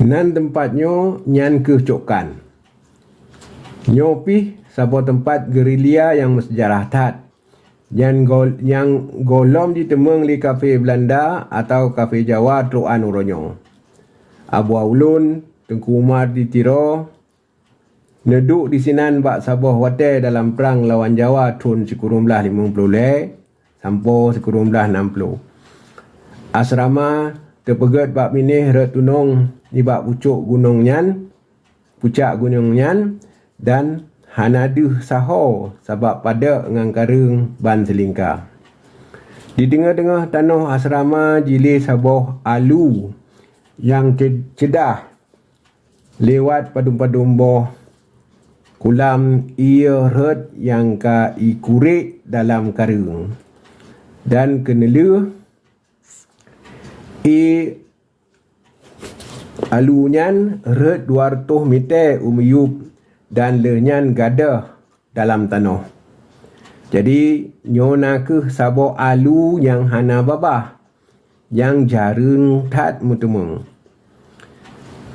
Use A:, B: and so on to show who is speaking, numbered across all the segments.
A: Nan tempatnya nyan ke cokan. Nyopi sabo tempat gerilya yang bersejarah tat. Yang golom ditemeng di kafe Belanda atau kafe Jawa Troan Uronyo. Abu Ulun, Tengku Umar di Tiro, neduk di sinan bak saboh wate dalam perang lawan Jawa tahun 1950 sampai 1960. Asrama terpegat bak minih retunong di bak pucuk gunung nyan, pucak gunung nyan, dan hanaduh saho sebab pada ngangkareng ban selingkar. Di tengah-tengah tanah asrama jili saboh alu yang cedah lewat padum-padum boh kulam ia red yang ka ikurik dalam karung dan kenelu alunyan red 200 meter umyup dan lenyan gadah dalam tanah. Jadi nyona ke sabo alu yang hana babah yang jarun tat mutemeng.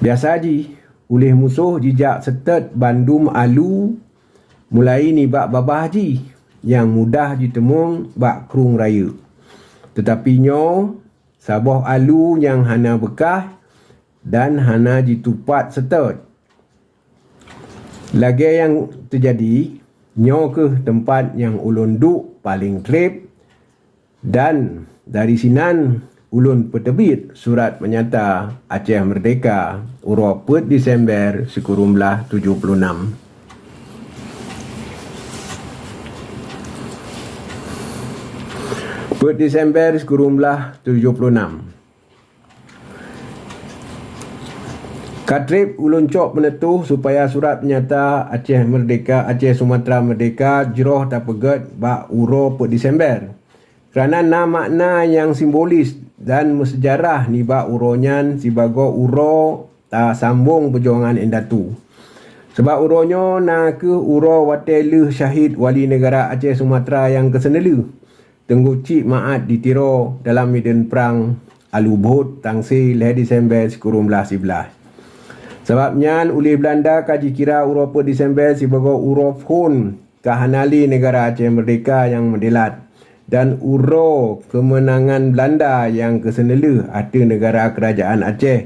A: Biasa ji oleh musuh jijak setet bandum alu mulai ni bak babah ji yang mudah ditemung bak kerung raya. Tetapi nyo saboh alu yang hana bekah dan hana ditupat setet. Lagi yang terjadi, nyo ke tempat yang ulun duk paling trip dan dari sinan ulun petebit surat penyata Aceh Merdeka urut 4 Disember 1976. Desember 1976. Katrip ulun cok menetuh supaya surat penyata Aceh Merdeka, Aceh Sumatera Merdeka jeroh tapegat bak uro 4 Disember. Kerana makna yang simbolis dan bersejarah ni bak uronyan sibago uro ta sambung perjuangan endatu. Sebab uronyo na ke uro watelu syahid wali negara Aceh Sumatera yang kesenelu. Tengku Cik Maat ditiro dalam medan perang Alubhut tangsi 1 Disember 1911. Sebabnya oleh Belanda kaji kira uro 4 Disember sebagai uro Hun kahanali negara Aceh Merdeka yang mendelat dan uro kemenangan Belanda yang kesenelu hati negara kerajaan Aceh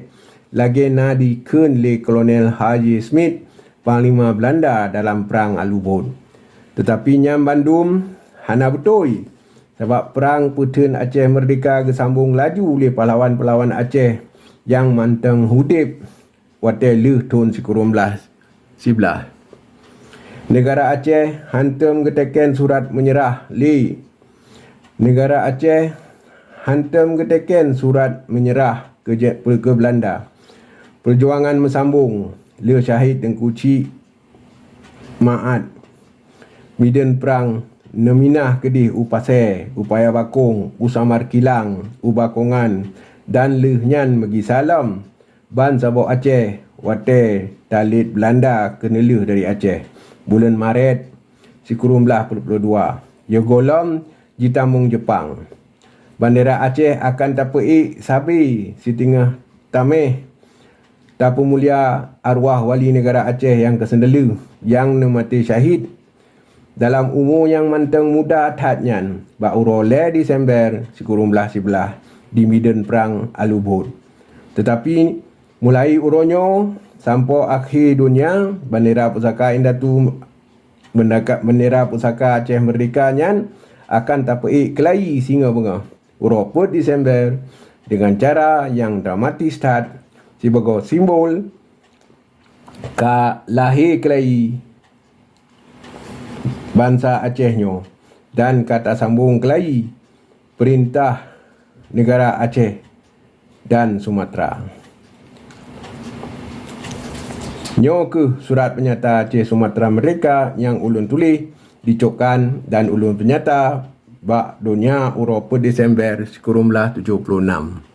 A: lagi na dikun oleh Kolonel Haji Smith Panglima Belanda dalam perang Alubhut. Tetapi nyam Bandung hana betul sebab perang Putun Aceh Merdeka kesambung laju oleh pahlawan-pahlawan Aceh yang manteng hudip watelu tahun 1911. Negara Aceh hantam keteken surat menyerah li. Negara Aceh hantam keteken surat menyerah ke Belanda. Perjuangan mesambung. Le syahid Tengku Cik Maat. Medan perang Neminah Kedih Upase, Upaya Bakung, Usamar Kilang, Ubakongan dan lehnyan bagi salam ban sabok Aceh wate talit Belanda kenelu dari Aceh bulan Maret 1942. Yo golom jitamung Jepang. Bandera Aceh akan tapei sabi sitingah tameh tapu mulia arwah wali negara Aceh yang kesenelu yang nemati syahid dalam umur yang manteng muda tatnyan bak uro 1 Disember 1911 di medan perang Alubhut. Tetapi mulai uronyo sampai akhir dunia bendera pusaka Indatu bendera pusaka Aceh Merdeka nyan akan tapei kelai singa bunga uro 4 Disember dengan cara yang dramatis tat sebagai simbol ka lahir kelai bangsa Acehnyo dan kata sambung kelai perintah negara Aceh dan Sumatera. Nyo ke surat penyata Aceh Sumatera Merdeka yang ulun tulis dicokan dan ulun penyata bak dunia uro 4 Disember 1976.